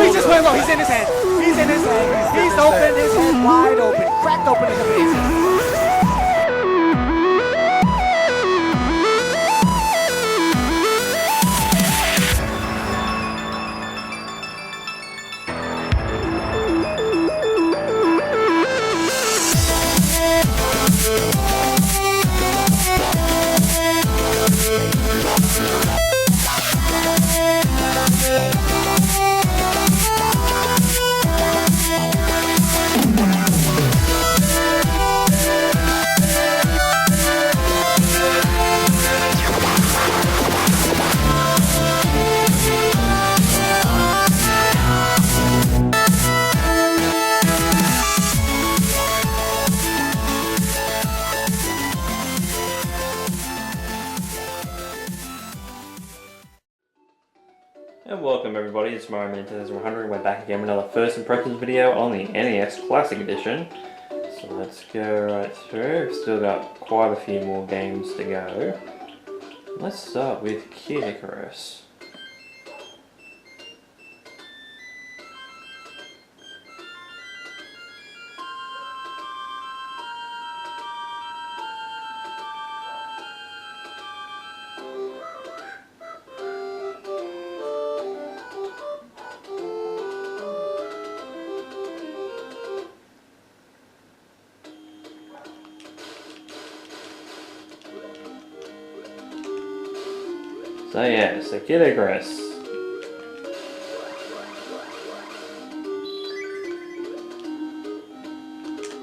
he just went low. He's in his head. He's in his head. He's open his head wide open. Cracked open in the face. And welcome everybody, it's Mario Man 2100. We're back again with another first impressions video on the NES Classic Edition. So let's go right through. We've still got quite a few more games to go. Let's start with Kid Icarus. So yeah, so Kid Icarus.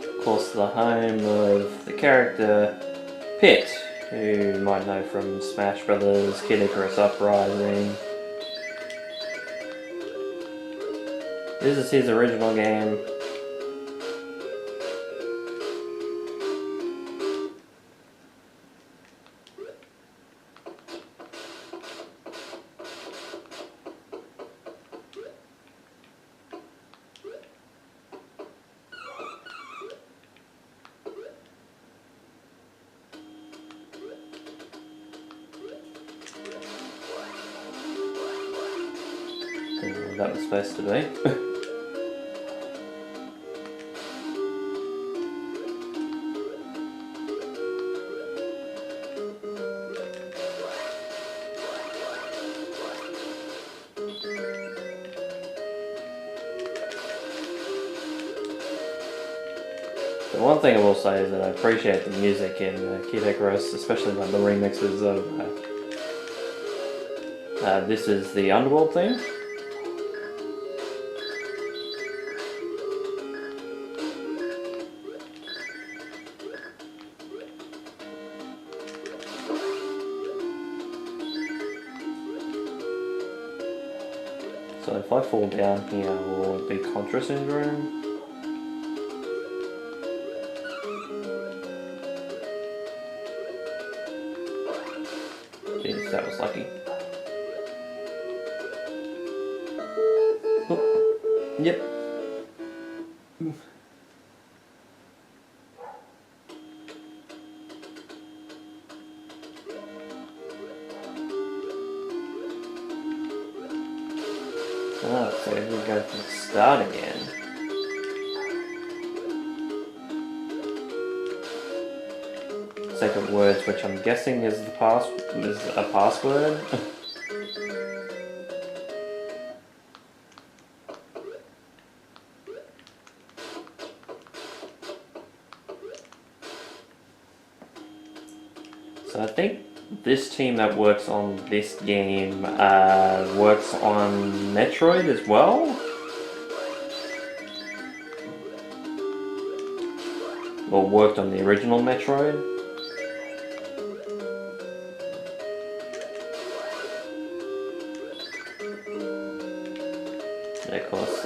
Of course, the home of the character Pit, who you might know from Smash Brothers, Kid Icarus Uprising. This is his original game. That was supposed to be. The one thing I will say is that I appreciate the music in Kid Icarus, especially like the remixes of this is the Underworld theme. So if I fall down here, will it be Contra Syndrome? Jeez, that was lucky. Oh, yep. Oh, so we go from the start again. Secret words, which I'm guessing is a password. So I think this team that works on this game works on Metroid as well. Or worked on the original Metroid. And of course,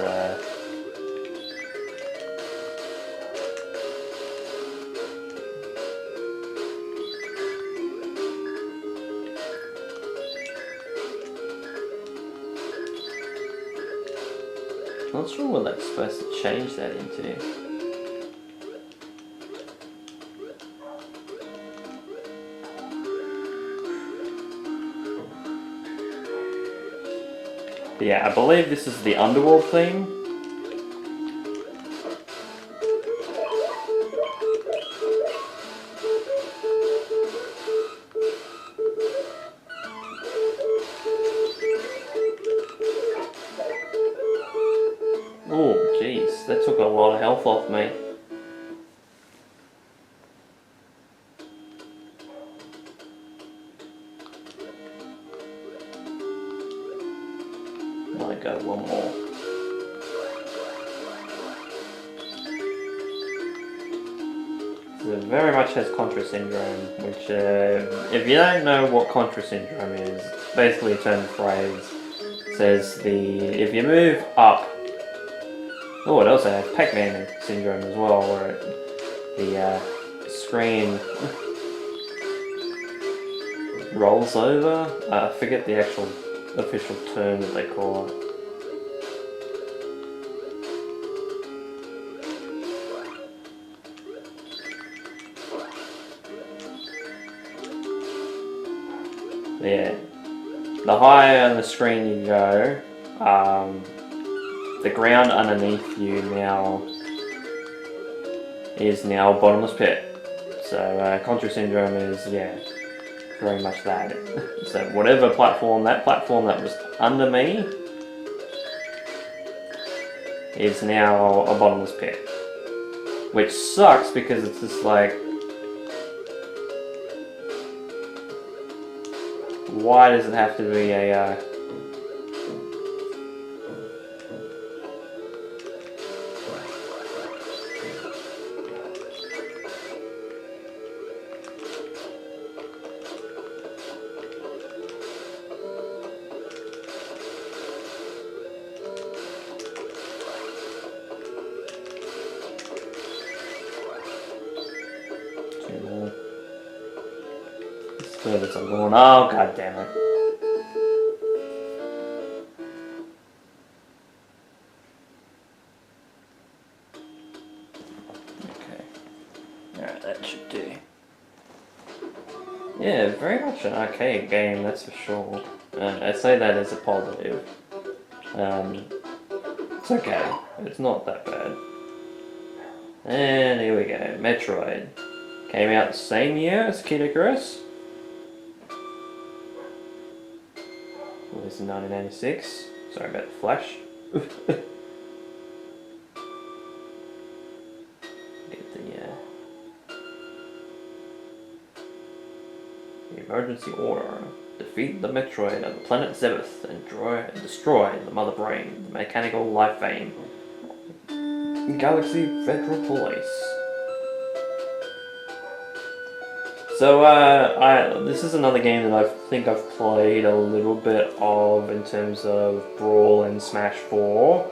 I'm not sure what that's supposed to change that into. But yeah, I believe this is the underworld theme. Oh, jeez, that took a lot of health off me. Might go one more. So it very much has Contra Syndrome, which, if you don't know what Contra Syndrome is, basically a turn of phrase. Says if you move up. Oh, it also has Pac-Man Syndrome as well, where the screen rolls over. I forget the actual official term that they call it. Yeah, the higher on the screen you go, the ground underneath you is now bottomless pit. So Contra Syndrome is, yeah, very much that. So whatever platform that was under me is now a bottomless pit. Which sucks because it's just like, why does it have to be a furthest I'm going? Oh, god damn it. Okay. Alright, that should do. Yeah, very much an arcade game, that's for sure. I say that as a positive. It's okay. It's not that bad. And here we go. Metroid. Came out the same year as Kid Icarus. Released in 1996. Sorry about the flash. Get the emergency order. Defeat the Metroid on the planet Zebeth and destroy the Mother Brain, the mechanical life vein. Galaxy Federal Police. So, this is another game that I think I've played a little bit of in terms of Brawl and Smash 4.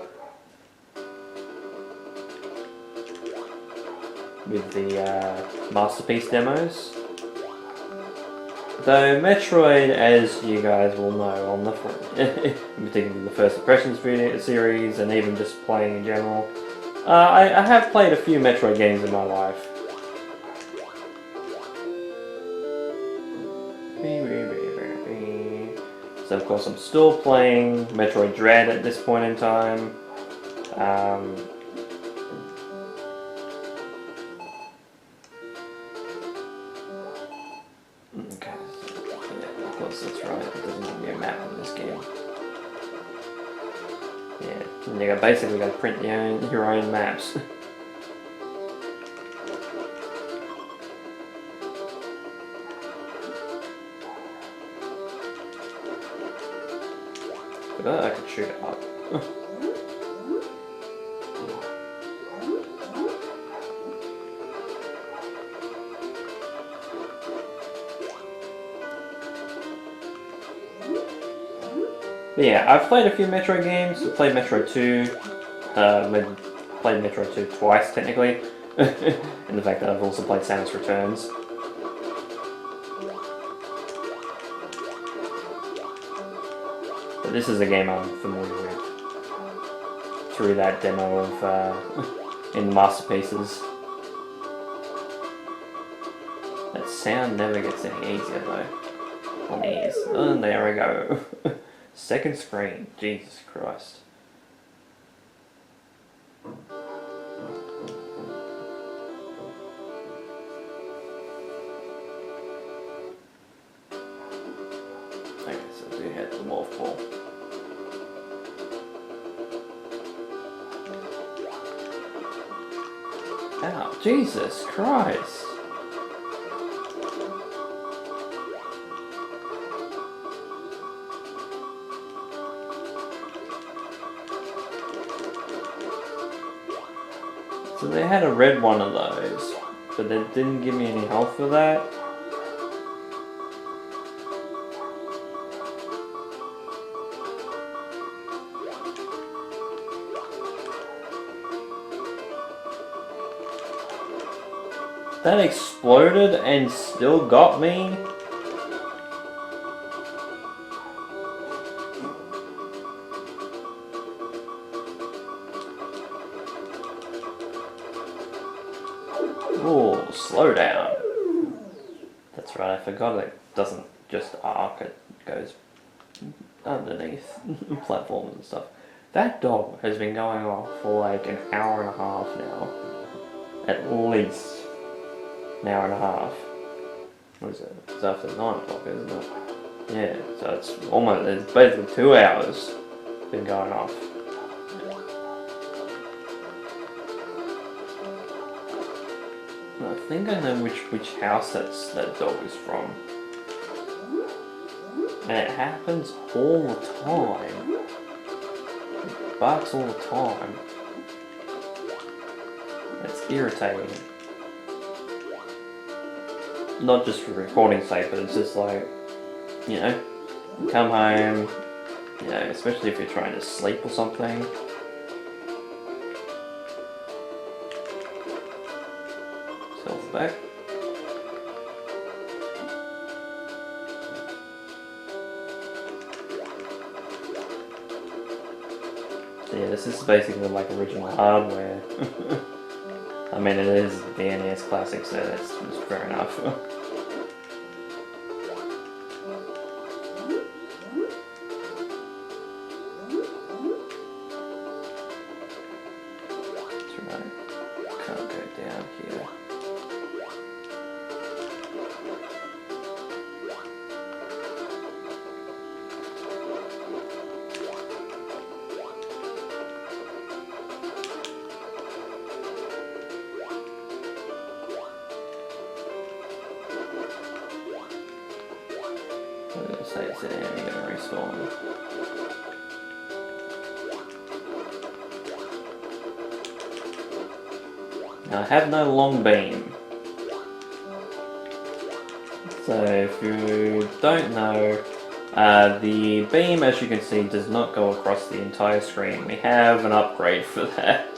With the Masterpiece demos. Though Metroid, as you guys will know on the in particular the First Impressions video series and even just playing in general, I have played a few Metroid games in my life. So of course I'm still playing Metroid Dread at this point in time. Okay, yeah, of course that's right, it doesn't give me a map in this game. Yeah, and you basically got to print your own maps. But I could shoot it up. But yeah, I've played a few Metroid games. I played Metroid 2. Played Metroid 2 twice, technically. And the fact that I've also played Samus Returns. But this is a game I'm familiar with. Through that demo of in the Masterpieces. That sound never gets any easier though. On the ears. And there we go. Second screen. Jesus Christ. Okay, so we had the morph ball. Ow, Jesus Christ. So they had a red one of those, but they didn't give me any health for that. That exploded and still got me? Ooh, slow down. That's right, I forgot it doesn't just arc, it goes underneath platforms and stuff. That dog has been going off for like an hour and a half now. At least. An hour and a half. What is it? It's after 9 o'clock, isn't it? Yeah, so it's basically 2 hours been going off. I think I know which house that dog is from. And it happens all the time. It barks all the time. It's irritating. Not just for recording sake, but it's just like, you know, you come home, you know, especially if you're trying to sleep or something. Self back. So yeah, this is basically like original hardware. I mean, it is the NES Classic, so that's fair enough. That's right. Can't go down here. Say it's there and you're going to respawn. Now I have no long beam. So if you don't know, the beam, as you can see, does not go across the entire screen. We have an upgrade for that.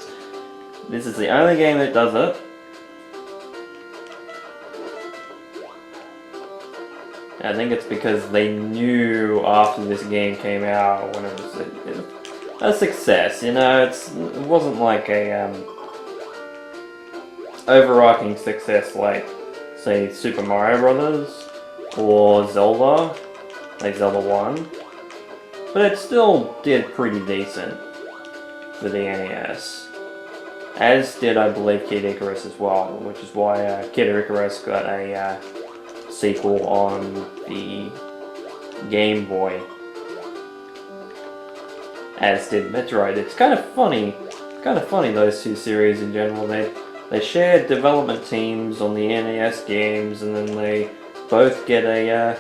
This is the only game that does it. I think it's because they knew after this game came out, when it was a success, you know, it wasn't like a overarching success like, say, Super Mario Brothers or Zelda, like Zelda 1, but it still did pretty decent for the NES. As did, I believe, Kid Icarus as well, which is why Kid Icarus got a sequel on the Game Boy, as did Metroid. It's kind of funny those two series in general. They share development teams on the NES games, and then they both get a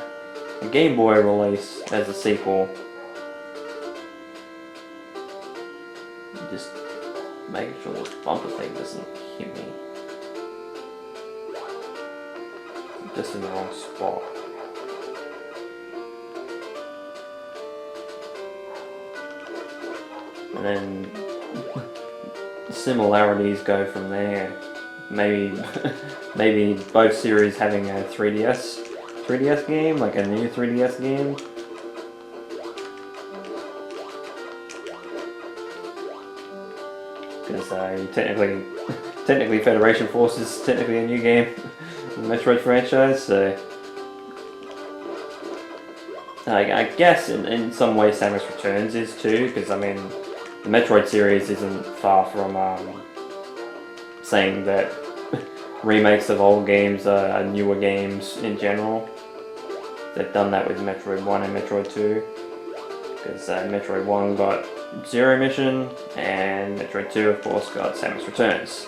Game Boy release as a sequel. Just making sure this bumper thing doesn't hit me. Just in the wrong spot. And then similarities go from there. Maybe both series having a 3DS game, like a new 3DS game. Because technically Federation Force is technically a new game in the Metroid franchise, so I guess in some ways Samus Returns is too, because I mean, the Metroid series isn't far from saying that remakes of old games are newer games in general. They've done that with Metroid 1 and Metroid 2, because Metroid 1 got Zero Mission, and Metroid 2 of course got Samus Returns.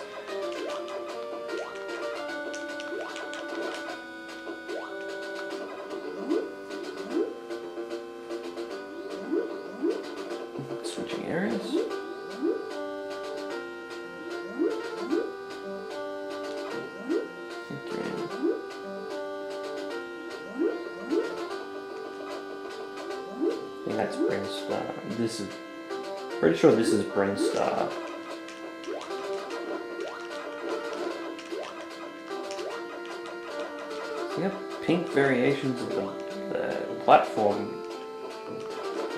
Switching areas. I think that's Brinstar. This is pretty sure this is Brinstar. So you have pink variations of the platform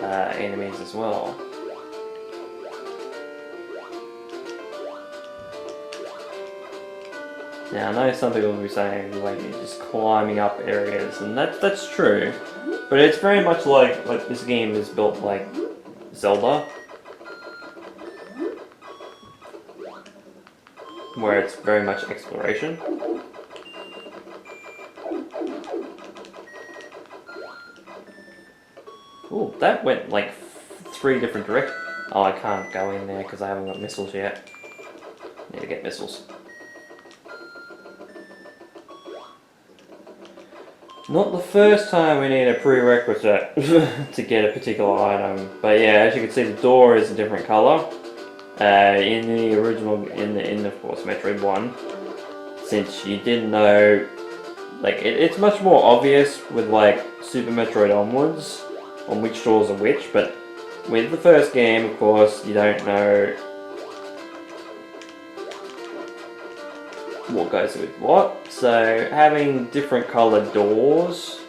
enemies as well. Now I know some people will be saying like you're just climbing up areas, and that's true, but it's very much like this game is built like Zelda, where it's very much exploration. Ooh, that went like 3 different directions. Oh, I can't go in there because I haven't got missiles yet. Need to get missiles. Not the first time we need a prerequisite to get a particular item, but yeah, as you can see, the door is a different color. In the original, in of course Metroid 1, since you didn't know, like it's much more obvious with like Super Metroid onwards on which doors are which, but with the first game, of course, you don't know what goes with what, so having different coloured doors,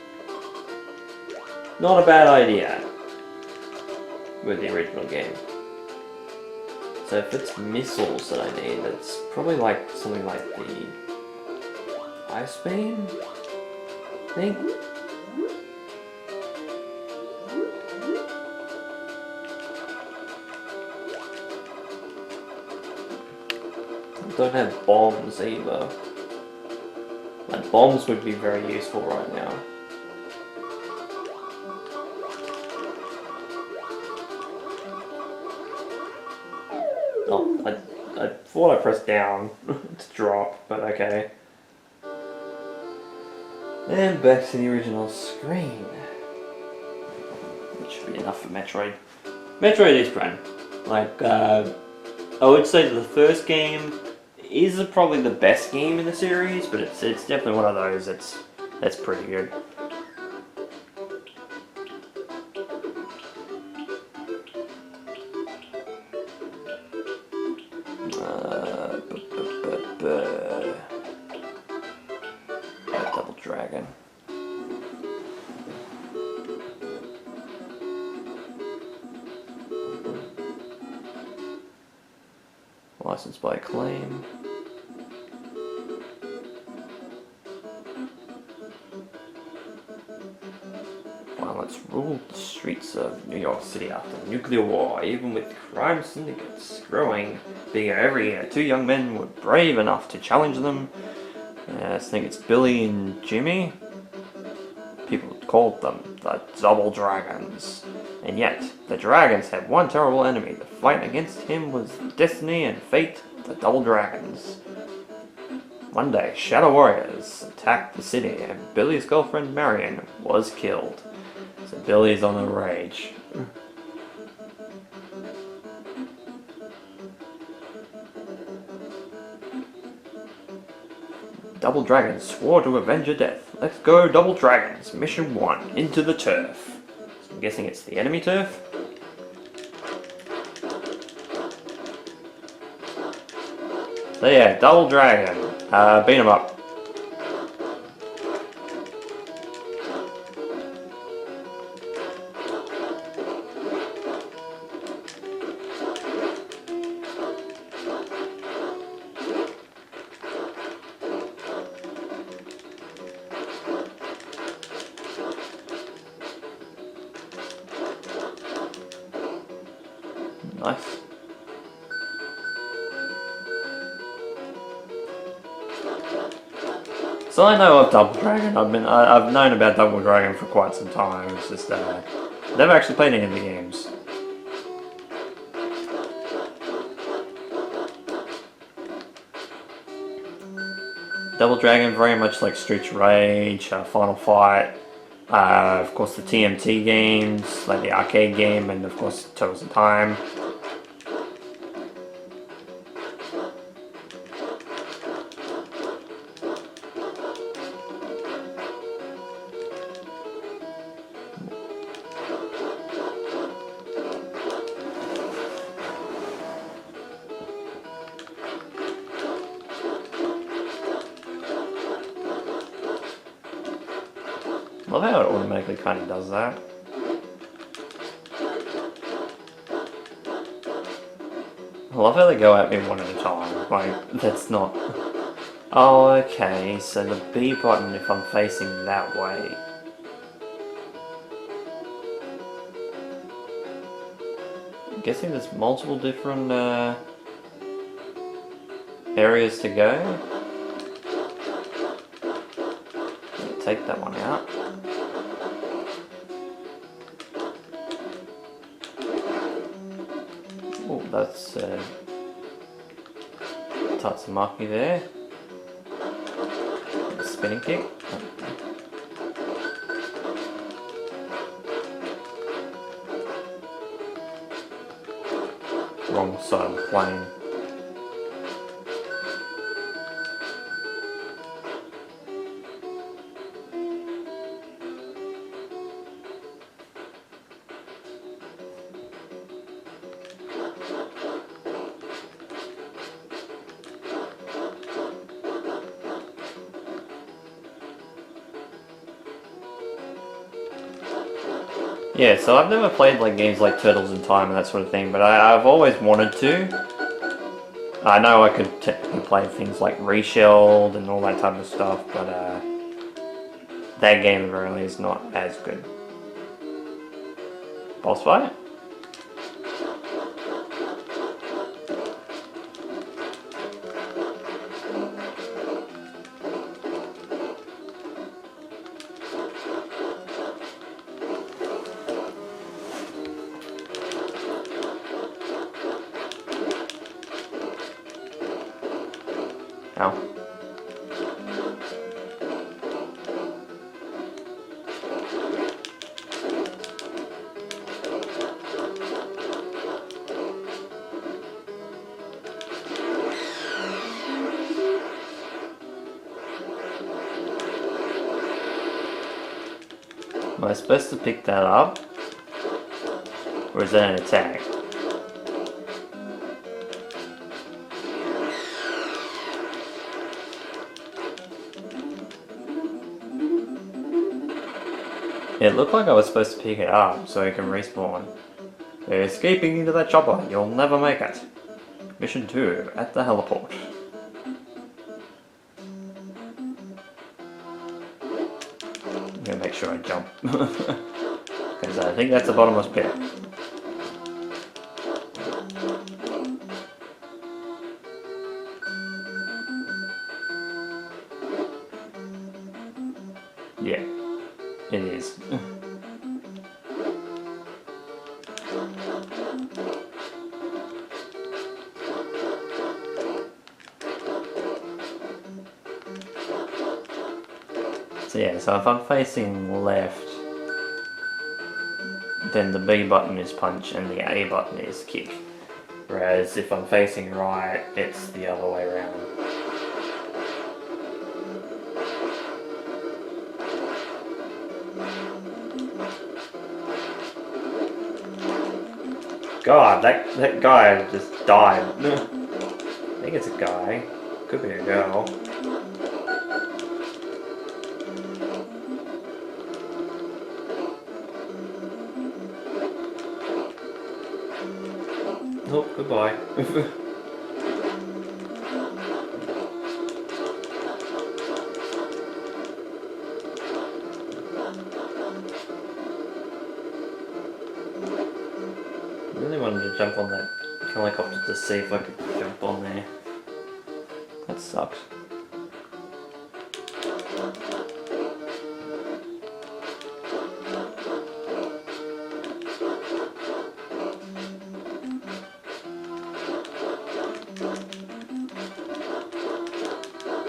not a bad idea with the original game. So if it's missiles that I need, it's probably like something like the Ice Beam, I think. Don't have bombs either. Like bombs would be very useful right now. Oh, I thought I pressed down to drop, but okay. And back to the original screen. Which should be enough for Metroid. Metroid is fun. Like, I would say the first game is probably the best game in the series, but it's definitely one of those that's pretty good. Double Dragon. Licensed by Acclaim. Violence ruled the streets of New York City after the nuclear war, even with crime syndicates growing bigger every year. 2 young men were brave enough to challenge them. I think it's Billy and Jimmy. People called them the Double Dragons. And yet, the dragons had one terrible enemy. The fight against him was destiny and fate, the Double Dragons. One day, Shadow Warriors attacked the city and Billy's girlfriend Marion was killed. So Billy's on the rage. Double Dragons swore to avenge her death. Let's go, Double Dragons. Mission 1, into the turf. So I'm guessing it's the enemy turf? So yeah, Double Dragon. Beat him up. Nice. So I know of Double Dragon. I've known about Double Dragon for quite some time. It's just never actually played any of the games. Double Dragon, very much like Streets of Rage, Final Fight, of course the TMT games, like the arcade game, and of course Turtles in Time. I love how it automatically kind of does that. I love how they go at me one at a time. Like, that's not... Oh, okay, so the B button if I'm facing that way. I'm guessing there's multiple different areas to go. Take that one out. Oh, that's Tatsumaki there. Spinning kick. Wrong side of the plane. Yeah, so I've never played like games like Turtles in Time and that sort of thing, but I've always wanted to. I know I could technically play things like Reshelled and all that type of stuff, but that game apparently is not as good. Boss fight? Ow. Am I supposed to pick that up? Or is that an attack? It looked like I was supposed to pick it up so it can respawn. They're escaping into that chopper, you'll never make it. Mission 2, at the heliport. I'm gonna make sure I jump. Because I think that's the bottomless pit. Yeah. It is. So yeah, so if I'm facing left, then the B button is punch and the A button is kick. Whereas if I'm facing right, it's the other way around. God, that guy just died. I think it's a guy. Could be a girl. Oh, goodbye. really wanted to jump on that helicopter to see if I could jump on there. That sucks.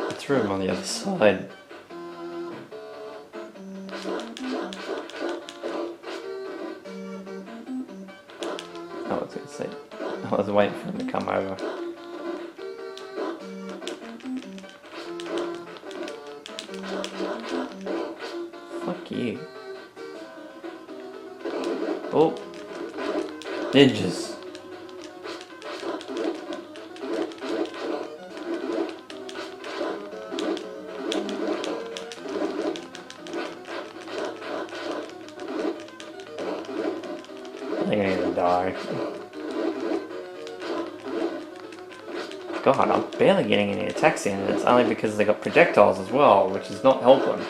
I threw him on the other side. I was gonna say, I was waiting for him to come over. Fuck you. Oh, ninjas. I think I'm gonna die. God, I'm barely getting any attacks in, and it's only because they got projectiles as well, which is not helping.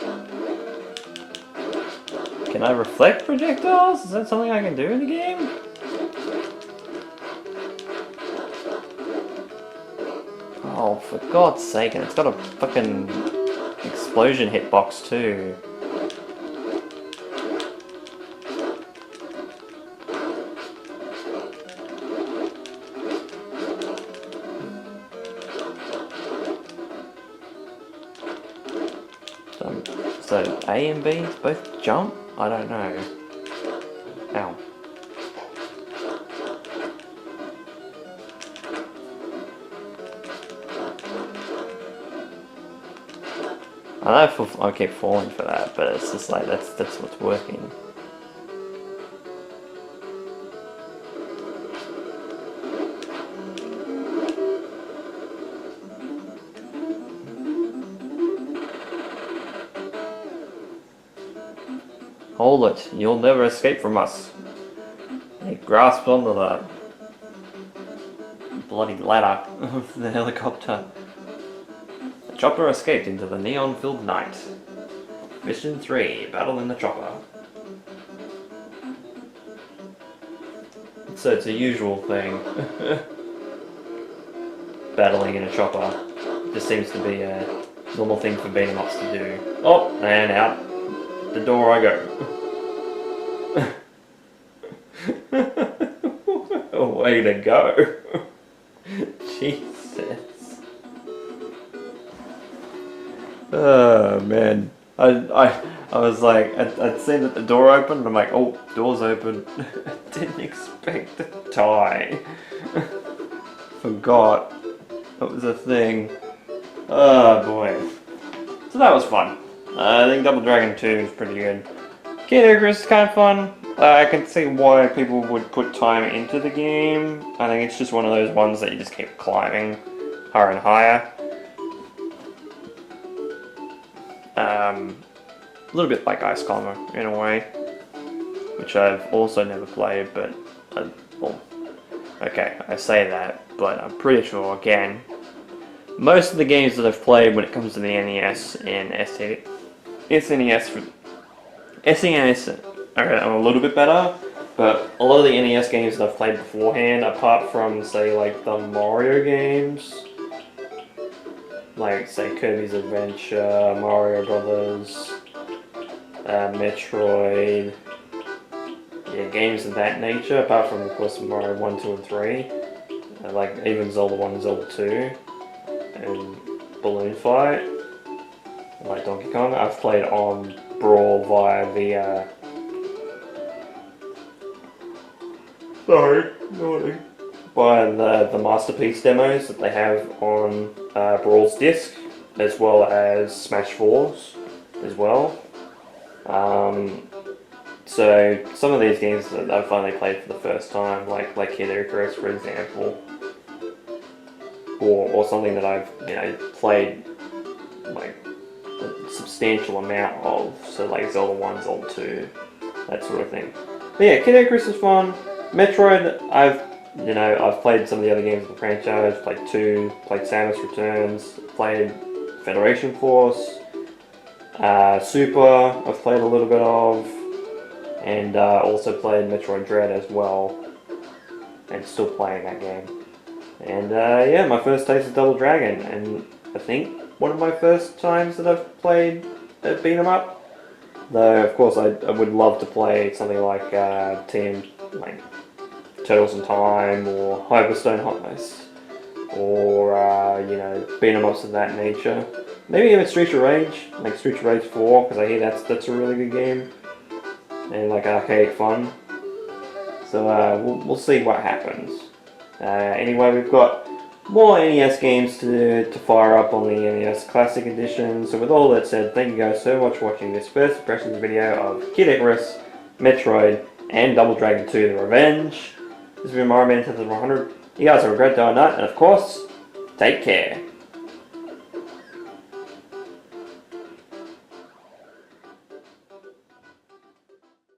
Can I reflect projectiles? Is that something I can do in the game? Oh, for God's sake, and it's got a fucking explosion hitbox too. So A and B both jump? I don't know. Ow. I know I keep falling for that, but it's just like that's what's working. Hold it, you'll never escape from us. He grasped onto the bloody ladder of the helicopter. The chopper escaped into the neon-filled night. Mission 3, Battle in the Chopper. So it's a usual thing. Battling in a chopper. Just seems to be a normal thing for beat 'em ups to do. Oh, and out the door I go. Way to go. Jesus. Oh man. I was like, I'd seen that the door opened and I'm like, oh, door's open. Didn't expect to die. Forgot that was a thing. Oh boy. So that was fun. I think Double Dragon 2 is pretty good. Kid Icarus is kind of fun. I can see why people would put time into the game. I think it's just one of those ones that you just keep climbing higher and higher. A little bit like Ice Climber in a way, which I've also never played, but well, okay, I say that, but I'm pretty sure, again, most of the games that I've played when it comes to the NES and SNES are a little bit better, but a lot of the NES games that I've played beforehand, apart from, say, like the Mario games, like, say, Kirby's Adventure, Mario Brothers, Metroid, yeah, games of that nature, apart from, of course, Mario 1, 2, and 3, like even Zelda 1 and Zelda 2, and Balloon Fight, like Donkey Kong, I've played on Brawl via the, by the Masterpiece demos that they have on Brawl's disc, as well as Smash 4's as well. So some of these games that I've finally played for the first time, like Kid Icarus, for example, or something that I've played like a substantial amount of, so like Zelda 1, Zelda 2, that sort of thing. But yeah, Kid Icarus is fun. Metroid, I've played some of the other games in the franchise, played 2, played Samus Returns, played Federation Force, Super, I've played a little bit of, and also played Metroid Dread as well. and still playing that game. And yeah, my first taste of Double Dragon, and I think one of my first times that I've played a beat 'em up. Though of course I would love to play something like like Turtles in Time or Hyperstone Heist, or you know, beat 'em ups of that nature. Maybe even Streets of Rage, like Streets of Rage 4, because I hear that's a really good game and like arcade fun. So we'll see what happens. Anyway, we've got more NES games to fire up on the NES Classic Edition. So with all that said, thank you guys so much for watching this first impressions video of Kid Icarus, Metroid, and Double Dragon 2 The Revenge. This has been Mario Man 100. You guys have a great day or night, and of course, take care.